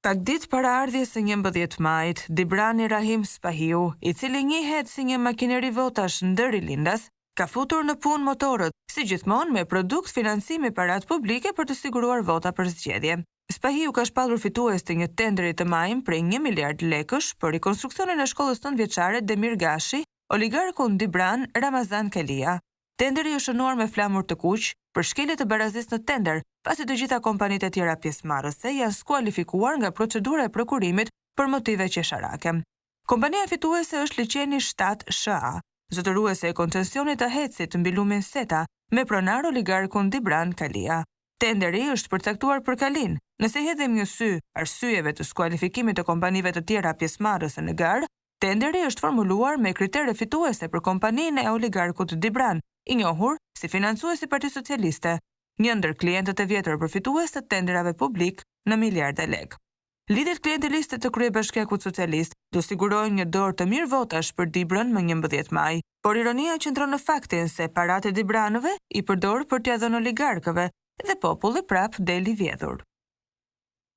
Pak ditë para ardhjes së 11 majit, Dibrani Rahim Spahiu, i cili njihet si një makineri votash ndër Ilindas, ka futur në punë motorët, si gjithmonë me produkt financimi parat publike për të siguruar vota për zgjedhje. Spahiu ka shpallur fitues të një tenderi të majm prej 1 miliard lekësh për rikonstruksionin e shkollës nëntëvjeçare Demir Gashi, oligarkun Dibran Ramazan Kalia. Tenderi është shënuar me flamur të kuq për shkelje të barazisë në tender, pasi të gjitha kompanitë e tjera pjesëmarrëse janë skualifikuar nga procedura e prokurimit për motive qesharake. Kompania fituese është Liçeni 7 SHA, zotëruese e koncesionit të Hecit mbi lumin Seta, me pronar oligarkun Dibran Kalia. Tenderi është përcaktuar për Kalin. Nëse hedhim një sy arsyeve të skualifikimit të kompanive të tjera pjesëmarrëse në garë, tenderi është formuluar me kritere fituese për kompaninë e oligarkut Dibran, i njohur si financuesi i Partisë Socialiste, një ndër klientët e vjetër përfitues të tenderave publik në miliarda lekë. Lidhjet klienteliste të kryebashkiakut socialist do sigurojnë një dorë të mirë votash për Dibrën më 11 maj, por ironia qëndron në faktin se paratë e Dibranëve i përdor për t'ia dhënë oligarkëve dhe populli prap deli vjedhur.